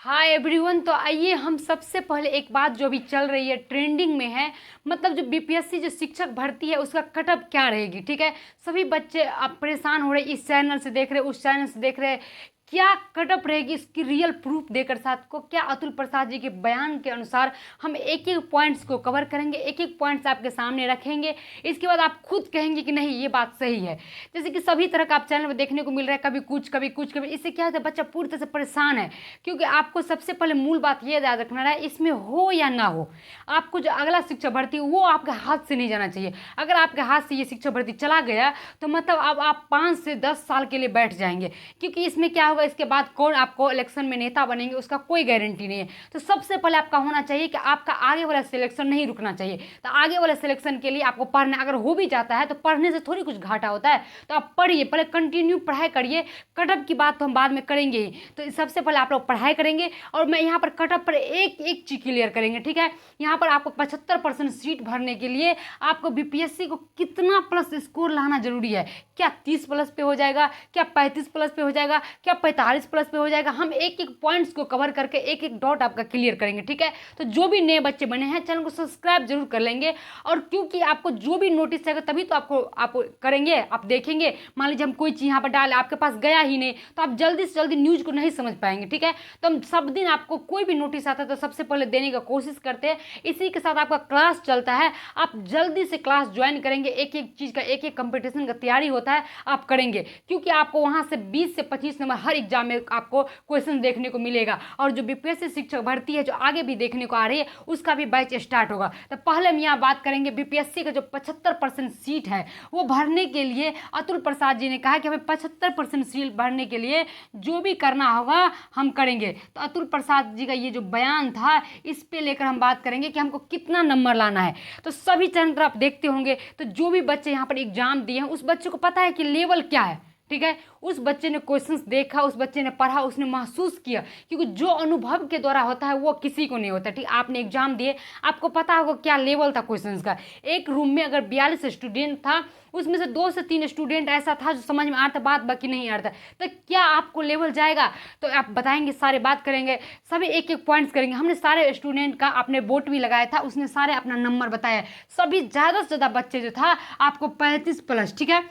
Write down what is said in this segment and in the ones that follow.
Hi everyone. तो आइए हम सबसे पहले एक बात जो अभी चल रही है, ट्रेंडिंग में है, मतलब जो बीपीएससी जो शिक्षक भर्ती है उसका कटअप क्या रहेगी। ठीक है, सभी बच्चे अब परेशान हो रहे, इस चैनल से देख रहे, उस चैनल से देख रहे, क्या कटअप रहेगी इसकी रियल प्रूफ देकर साथ को क्या अतुल प्रसाद जी के बयान के अनुसार हम एक एक पॉइंट्स को कवर करेंगे, एक एक पॉइंट्स आपके सामने रखेंगे। इसके बाद आप खुद कहेंगे कि नहीं ये बात सही है। जैसे कि सभी तरह का आप चैनल में देखने को मिल रहा है, कभी कुछ कभी कुछ कभी, इससे क्या होता है बच्चा पूरी तरह से परेशान है। क्योंकि आपको सबसे पहले मूल बात ये याद रखना है, इसमें हो या ना हो, आपको जो अगला शिक्षक भर्ती वो आपके हाथ से नहीं जाना चाहिए। अगर आपके हाथ से ये शिक्षक भर्ती चला गया तो मतलब अब आप 5 से 10 साल के लिए बैठ जाएंगे। क्योंकि इसमें क्या होगा, इसके बाद कौन आपको इलेक्शन में नेता बनेंगे उसका कोई गारंटी नहीं है। तो सबसे पहले आपका होना चाहिए कि आपका आगे वाला सिलेक्शन नहीं रुकना चाहिए। तो आगे वाले सिलेक्शन के लिए आपको पढ़ना, अगर हो भी जाता है तो पढ़ने से थोड़ी कुछ घाटा होता है। तो आप पढ़िए, पहले कंटिन्यू पढ़ाई करिए। कटअप की बात तो हम बाद में करेंगे ही। तो सबसे पहले आप लोग पढ़ाई करेंगे और मैं यहाँ पर कटअप पर एक एक चीज क्लियर करेंगे। ठीक है, यहाँ पर आपको 75% सीट भरने के लिए आपको बीपीएससी को कितना प्लस स्कोर लाना जरूरी है। क्या 30 प्लस पे हो जाएगा, क्या 35 प्लस पे हो जाएगा, क्या 45 प्लस पे हो जाएगा, हम एक एक पॉइंट्स को कवर करके एक एक डॉट आपका क्लियर करेंगे। ठीक है, तो जो भी नए बच्चे बने हैं चैनल को सब्सक्राइब जरूर कर लेंगे। और क्योंकि आपको जो भी नोटिस आएगा तभी तो आप करेंगे, आप देखेंगे। मान लीजिए हम कोई चीज़ यहाँ पर डाले, आपके पास गया ही नहीं, तो आप जल्दी से जल्दी न्यूज़ को नहीं समझ पाएंगे। ठीक है, तो हम सब दिन आपको कोई भी नोटिस आता है तो सबसे पहले देने का कोशिश करते हैं। इसी के साथ आपका क्लास चलता है, आप जल्दी से क्लास ज्वाइन करेंगे। एक एक चीज़ का, एक एक कंपटीशन का तैयारी होता है, आप करेंगे। क्योंकि आपको वहाँ से 20 से 25 नंबर हर एग्जाम में आपको क्वेश्चन देखने को मिलेगा। और जो बीपीएससी शिक्षक भर्ती है जो आगे भी देखने को आ रही है उसका भी बैच स्टार्ट होगा। तो पहले हम यहाँ बात करेंगे बीपीएससी का जो 75% सीट है वो भरने के लिए अतुल प्रसाद जी ने कहा कि हमें 75% सीट भरने के लिए जो भी करना होगा हम करेंगे। तो अतुल प्रसाद जी का ये जो बयान था इस पे लेकर हम बात करेंगे कि हमको कितना नंबर लाना है। तो सभी चैनल आप देखते होंगे, तो जो भी बच्चे यहाँ पर एग्जाम दिए हैं उस बच्चे को पता है कि लेवल क्या है। ठीक है, उस बच्चे ने क्वेश्चंस देखा, उस बच्चे ने पढ़ा, उसने महसूस किया। क्योंकि जो अनुभव के द्वारा होता है वो किसी को नहीं होता। ठीक, आपने एग्जाम दिए, आपको पता होगा क्या लेवल था क्वेश्चंस का। एक रूम में अगर 42 स्टूडेंट था, उसमें से 2 से 3 स्टूडेंट ऐसा था जो समझ में आता, बात बाकी नहीं आता, तो क्या आपको लेवल जाएगा? तो आप बताएंगे, सारे बात करेंगे, सभी एक एक पॉइंट्स करेंगे। हमने सारे स्टूडेंट का अपने बोट भी लगाया था, उसने सारे अपना नंबर बताया। सभी ज़्यादा से ज़्यादा बच्चे जो था आपको 35 प्लस, ठीक है,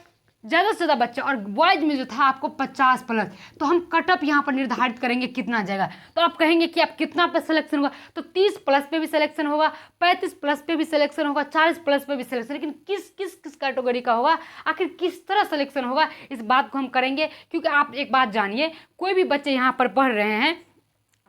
ज़्यादा से ज़्यादा बच्चे, और बॉयज में जो था आपको 50 प्लस। तो हम कटअप यहाँ पर निर्धारित करेंगे कितना जाएगा। तो आप कहेंगे कि आप कितना पे सिलेक्शन होगा, तो 30 प्लस पे भी सिलेक्शन होगा, 35 प्लस पे भी सिलेक्शन होगा, 40 प्लस पे भी सिलेक्शन। लेकिन किस किस किस कैटेगरी का होगा, आखिर किस तरह सिलेक्शन होगा, इस बात को हम करेंगे। क्योंकि आप एक बात जानिए, कोई भी बच्चे यहाँ पर पढ़ रहे हैं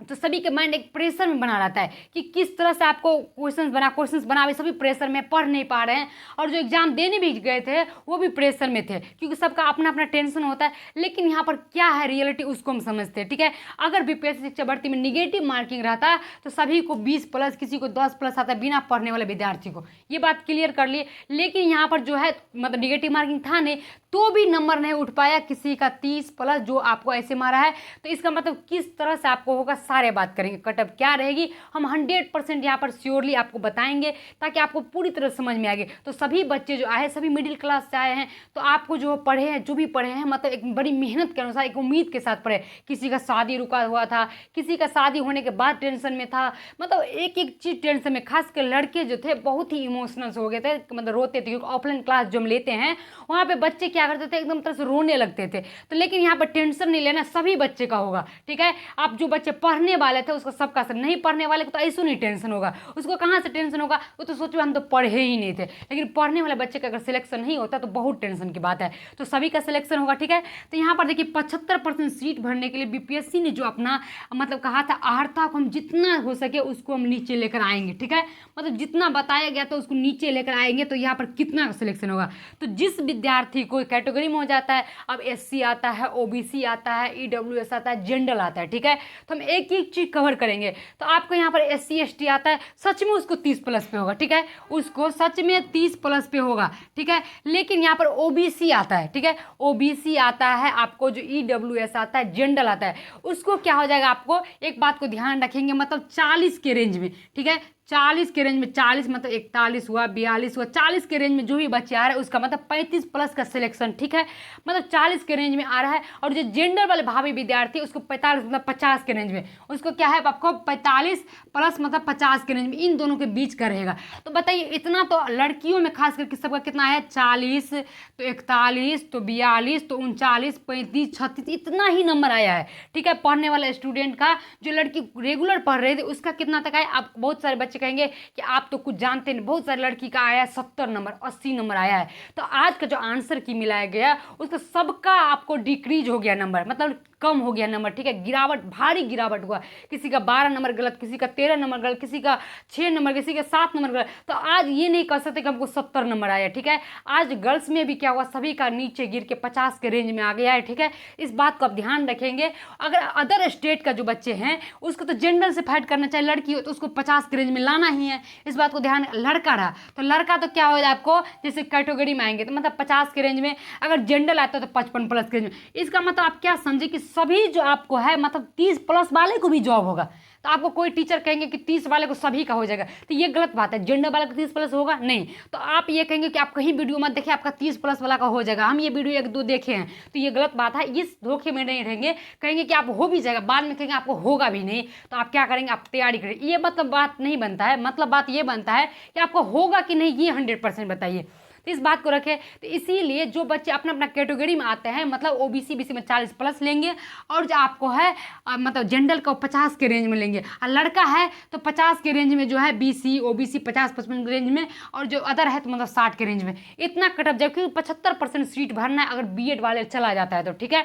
तो सभी के माइंड एक प्रेशर में बना रहता है कि किस तरह से आपको क्वेश्चंस बनावे, सभी प्रेशर में पढ़ नहीं पा रहे हैं। और जो एग्जाम देने भी गए थे वो भी प्रेशर में थे, क्योंकि सबका अपना अपना टेंशन होता है। लेकिन यहाँ पर क्या है रियलिटी, उसको हम समझते हैं। ठीक है, अगर बीपीएससी शिक्षा भर्ती में निगेटिव मार्किंग रहता है तो सभी को 20 प्लस, किसी को 10 प्लस आता है बिना पढ़ने वाले विद्यार्थी को, ये बात क्लियर कर लिए। लेकिन यहाँ पर जो है मतलब निगेटिव मार्किंग था नहीं तो भी नंबर नहीं उठ पाया, किसी का 30 प्लस जो आपको ऐसे मारा है। तो इसका मतलब किस तरह से आपको होगा, सारे बात करेंगे। कटअप क्या रहेगी हम 100% यहाँ पर श्योरली आपको बताएंगे, ताकि आपको पूरी तरह समझ में आए। तो सभी बच्चे जो आए, सभी मिडिल क्लास से आए हैं, तो आपको जो पढ़े हैं, जो भी पढ़े हैं, मतलब एक बड़ी मेहनत के अनुसार, एक उम्मीद के साथ पढ़े। किसी का शादी रुका हुआ था, किसी का शादी होने के बाद टेंशन में था, मतलब एक एक चीज़ टेंशन में। खासकर लड़के जो थे बहुत ही इमोशनल हो गए थे, मतलब रोते थे। क्योंकि ऑफलाइन क्लास जो हम लेते हैं वहाँ पे बच्चे क्या करते थे, एकदम तरह से रोने लगते थे। तो लेकिन यहाँ पर टेंशन नहीं लेना, सभी बच्चे का होगा। ठीक है, आप जो बच्चे पढ़ने वाले थे उसका सबका असर, नहीं पढ़ने वाले को तो ऐसे नहीं टेंशन होगा। उसको कहाँ से टेंशन होगा, वो तो सोचो हम तो पढ़े ही नहीं थे। लेकिन पढ़ने वाले बच्चे का अगर सिलेक्शन नहीं होता तो बहुत टेंशन की बात है। तो सभी का सिलेक्शन होगा। ठीक है, तो यहाँ पर देखिए 75% सीट भरने के लिए बीपीएससी ने जो अपना मतलब कहा था, आर्ता को हम जितना हो सके उसको हम नीचे लेकर आएंगे। ठीक है, मतलब जितना बताया गया था उसको नीचे लेकर आएंगे। तो यहाँ पर कितना सिलेक्शन होगा, तो जिस विद्यार्थी को कैटेगरी में हो जाता है, अब एससी आता है, ओबीसी आता है, ईडब्ल्यूएस आता है, जनरल आता है। ठीक है, तो हम एक एक चीज कवर करेंगे। तो आपको यहाँ पर एससी एसटी आता है, सच में उसको 30 प्लस पे होगा। ठीक है, उसको सच में 30 प्लस पे होगा। ठीक है, लेकिन यहाँ पर ओबीसी आता है। ठीक है, ओबीसी आता है, आपको जो ईडब्ल्यूएस आता है, जनरल आता है, उसको क्या हो जाएगा, आपको एक बात को ध्यान रखेंगे, मतलब 40 के रेंज में। ठीक है, 40 के रेंज में, 40 मतलब 41 हुआ, 42 हुआ, 40 के रेंज में जो भी बच्चे आ रहे हैं उसका मतलब 35 प्लस का सिलेक्शन, ठीक है। मतलब 40 के रेंज में आ रहा है। और जो जेंडर वाले भावी विद्यार्थी उसको 45 मतलब 50 के रेंज में, उसको क्या है आपको 45 प्लस मतलब 50 के रेंज में, इन दोनों के बीच का रहेगा। तो बताइए इतना तो लड़कियों में खास करके सबका कितना है, 40 तो 41 तो 42 तो 39 35 36 इतना ही नंबर आया है, ठीक है। पढ़ने वाला स्टूडेंट का, जो लड़की रेगुलर पढ़ रहे थे उसका कितना तक आया। आप बहुत सारे बच्चे कहेंगे कि आप तो कुछ जानते नहीं, बहुत सारी लड़की का आया 70 नंबर 80 नंबर आया है। तो आज का जो आंसर की मिलाया गया उसका सबका आपको डिक्रीज हो गया नंबर, मतलब कम हो गया नंबर, ठीक है। गिरावट, भारी गिरावट हुआ। किसी का 12 नंबर गलत, किसी का 13 नंबर गलत, किसी का 6 नंबर, किसी का 7 नंबर गलत। तो आज ये नहीं कह सकते कि हमको 70 नंबर आया, ठीक है। आज गर्ल्स में भी क्या हुआ, सभी का नीचे गिर के 50 के रेंज में आ गया है, ठीक है। इस बात को आप ध्यान रखेंगे। अगर अदर स्टेट का जो बच्चे हैं उसको तो जेंडर से फाइट करना चाहिए, लड़की हो तो उसको 50 के रेंज में लाना ही है, इस बात को ध्यान। लड़का रहा तो लड़का तो क्या हो जाए आपको, जैसे कैटेगरी में आएंगे तो मतलब 50 के रेंज में, अगर जेंडर आता है तो 55 प्लस के रेंज में। इसका मतलब आप क्या समझे कि सभी जो आपको है मतलब 30 प्लस वाले को भी जॉब होगा। तो आपको कोई टीचर कहेंगे कि 30 वाले को सभी का हो जाएगा, तो ये गलत बात है। जेंडर वाला का 30 प्लस होगा नहीं, तो आप ये कहेंगे कि आप कहीं वीडियो मत देखिए आपका 30 प्लस वाला का हो जाएगा, हम ये वीडियो 1-2 देखे हैं, तो ये गलत बात है। इस धोखे में नहीं रहेंगे, कहेंगे कि आप हो भी जाएगा, बाद में कहेंगे आपको होगा भी नहीं, तो आप क्या करेंगे, आप तैयारी करें। ये मतलब बात नहीं बनता है, मतलब बात ये बनता है कि आपको होगा कि नहीं ये 100% बताइए। तो इस बात को रखें। तो इसीलिए जो बच्चे अपना अपना कैटेगरी में आते हैं मतलब ओबीसी बीसी में 40 प्लस लेंगे, और जो आपको है मतलब जनरल का 50 के रेंज में लेंगे, और लड़का है तो 50 के रेंज में जो है बीसी ओबीसी 50-55 के रेंज में, और जो अदर है तो मतलब 60 के रेंज में। इतना कटअप, जबकि 75% सीट भरना है अगर बीएड वाले चला जाता है तो, ठीक है।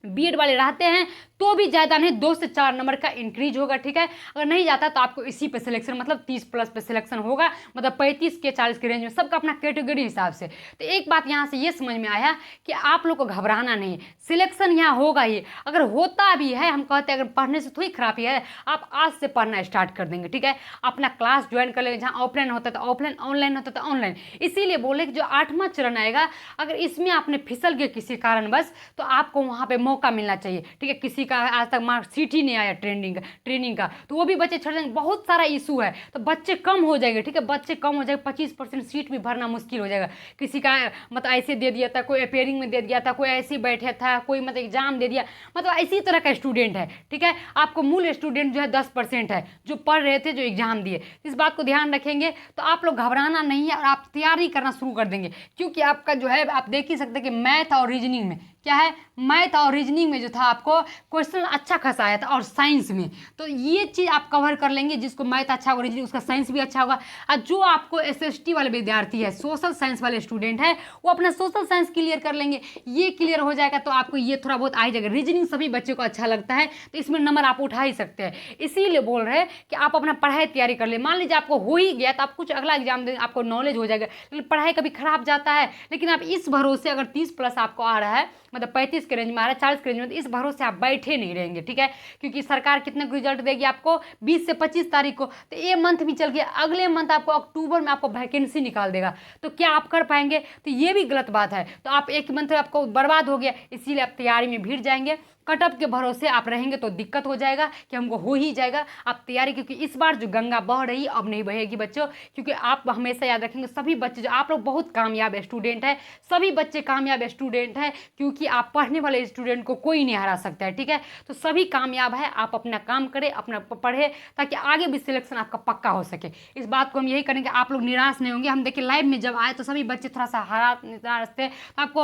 बीएड वाले रहते हैं तो भी ज़्यादा नहीं 2 से 4 नंबर का इंक्रीज होगा, ठीक है। अगर नहीं जाता तो आपको इसी पे सिलेक्शन मतलब 30 प्लस पे सिलेक्शन होगा, मतलब 35 के 40 के रेंज में, सबका अपना कैटेगरी हिसाब से। तो एक बात यहाँ से ये समझ में आया कि आप लोग को घबराना नहीं, सिलेक्शन यहाँ होगा ही। अगर होता भी है, हम कहते हैं अगर पढ़ने से थोड़ी खराबी है, आप आज से पढ़ना स्टार्ट कर देंगे, ठीक है। अपना क्लास ज्वाइन कर लेंगे, जहाँ ऑफलाइन होता है तो ऑफलाइन, ऑनलाइन होता है तो ऑनलाइन। इसीलिए बोले कि जो 8वां चरण आएगा, अगर इसमें आपने फिसल गए किसी कारणवश तो आपको वहाँ पे मौका मिलना चाहिए, ठीक है। किसी का आज तक मार्कशीट ही नहीं आया ट्रेनिंग का तो वो भी बच्चे छड़ जाएंगे, बहुत सारा इशू है, तो बच्चे कम हो जाएंगे, ठीक है। बच्चे कम हो जाएंगे, 25% सीट भी भरना मुश्किल हो जाएगा। किसी का मतलब ऐसे दे दिया था, कोई अपेयरिंग में दे दिया था, कोई ऐसे बैठा था, कोई मतलब एग्जाम दे दिया, मतलब इसी तरह का स्टूडेंट है, ठीक है। आपको मूल स्टूडेंट जो है 10% है जो पढ़ रहे थे, जो एग्जाम दिए। इस बात को ध्यान रखेंगे तो आप लोग घबराना नहीं है, और आप तैयारी करना शुरू कर देंगे। क्योंकि आपका जो है आप देख ही सकते कि मैथ और रीजनिंग में क्या है, मैथ और रीजनिंग में जो था आपको क्वेश्चन अच्छा खासा आया था, और साइंस में तो ये चीज़ आप कवर कर लेंगे। जिसको मैथ अच्छा होगा, रीजनिंग, उसका साइंस भी अच्छा होगा। और जो आपको एसएसटी वाले विद्यार्थी है, सोशल साइंस वाले स्टूडेंट है, वो अपना सोशल साइंस क्लियर कर लेंगे। ये क्लियर हो जाएगा तो आपको ये थोड़ा बहुत आ जाएगा। रीजनिंग सभी बच्चों को अच्छा लगता है, तो इसमें नंबर आप उठा ही सकते हैं। इसीलिए बोल रहे हैं कि आप अपना पढ़ाई तैयारी कर ले। मान लीजिए आपको हो ही गया तो आप कुछ अगला एग्जाम दें, आपको नॉलेज हो जाएगा। लेकिन पढ़ाई कभी खराब जाता है, लेकिन आप इस भरोसे, अगर 30 प्लस आपको आ रहा है, मतलब 35 के रेंज में आ रहा है, 40 के रेंज में, तो इस भरोसे आप बैठे नहीं रहेंगे, ठीक है। क्योंकि सरकार कितने को रिजल्ट देगी आपको 20 से 25 तारीख को, तो ये मंथ भी चल गया, अगले मंथ आपको अक्टूबर में आपको वैकेंसी निकाल देगा। तो क्या आप कर पाएंगे? तो ये भी गलत बात है। तो आप एक मंथ आपको बर्बाद हो गया, इसीलिए आप तैयारी में भीड़ जाएंगे। कटअप के भरोसे आप रहेंगे तो दिक्कत हो जाएगा कि हमको हो ही जाएगा। आप तैयारी, क्योंकि इस बार जो गंगा बह रही अब नहीं बहेगी बच्चों। क्योंकि आप हमेशा याद रखेंगे, सभी बच्चे जो आप लोग बहुत कामयाब स्टूडेंट है, सभी बच्चे कामयाब स्टूडेंट है, क्योंकि आप पढ़ने वाले स्टूडेंट को कोई नहीं हरा सकता है, ठीक है। तो सभी कामयाब है, आप अपना काम करें, अपना पढ़े, ताकि आगे भी सिलेक्शन आपका पक्का हो सके। इस बात को हम यही करेंगे, आप लोग निराश नहीं होंगे। हम देखिए लाइव में जब आए तो सभी बच्चे थोड़ा सा निराश थे, तो आपको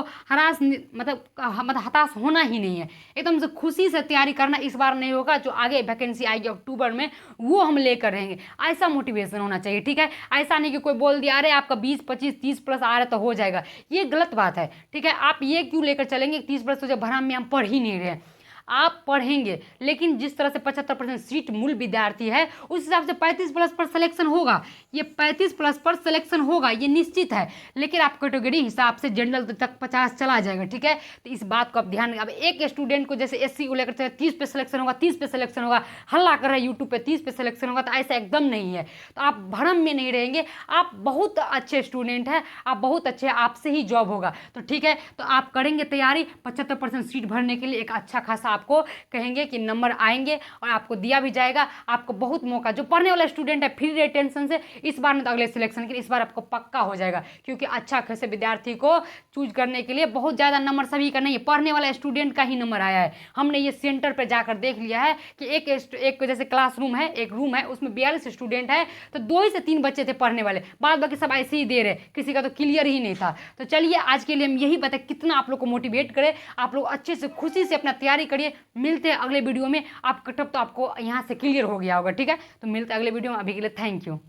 मतलब हताश होना ही नहीं है। एकदम से खुशी से तैयारी करना, इस बार नहीं होगा, जो आगे वैकेंसी आएगी अक्टूबर में वो हम लेकर रहेंगे। ऐसा मोटिवेशन होना चाहिए, ठीक है। ऐसा नहीं कि कोई बोल दिया अरे आपका 20 25 30 प्लस आ रहा है तो हो जाएगा, ये गलत बात है, ठीक है। आप ये क्यों लेकर चलेंगे 30 प्लस तो जब भरा में हम पढ़ ही नहीं रहे। आप पढ़ेंगे, लेकिन जिस तरह से 75% सीट मूल विद्यार्थी है, उस हिसाब से 35 प्लस पर सिलेक्शन होगा। ये 35 प्लस पर सिलेक्शन होगा, ये निश्चित है। लेकिन आप कैटेगरी हिसाब से जनरल तक 50 चला जाएगा, ठीक है। तो इस बात को आप ध्यान। अब एक स्टूडेंट को जैसे एससी को लेकर 30 पे सिलेक्शन होगा, 30 पे सिलेक्शन होगा, हल्ला कर रहे हैं यूट्यूब पे 30 पे सिलेक्शन होगा, तो ऐसा एकदम नहीं है। तो आप भ्रम में नहीं रहेंगे, आप बहुत अच्छे स्टूडेंट हैं, आप बहुत अच्छे, आपसे ही जॉब होगा। तो ठीक है, तो आप करेंगे तैयारी 75% सीट भरने के लिए, एक अच्छा खासा आपको कहेंगे कि नंबर आएंगे और आपको दिया भी जाएगा। आपको बहुत मौका, जो पढ़ने वाला स्टूडेंट है फ्री रहे टेंशन से, इस बार में तो अगले सिलेक्शन के लिए इस बार आपको पक्का हो जाएगा, क्योंकि अच्छा खासे विद्यार्थी को चूज करने के लिए बहुत ज़्यादा नंबर सभी का नहीं है, पढ़ने वाला स्टूडेंट का ही नंबर आया है। हमने ये सेंटर पर जाकर देख लिया है कि एक जैसे क्लासरूम है, एक रूम है, उसमें 42 स्टूडेंट है, तो 2 ही से 3 बच्चे थे पढ़ने वाले, बाद बाकी सब ऐसे ही दे रहे, किसी का तो क्लियर ही नहीं था। तो चलिए आज के लिए हम यही बताए कितना आप लोग को मोटिवेट करें, आप लोग अच्छे से खुशी से अपना तैयारी करिए। मिलते हैं अगले वीडियो में। आप कटअप तो आपको यहाँ से क्लियर हो गया होगा, ठीक है। तो मिलते हैं अगले वीडियो में, अभी के लिए थैंक यू।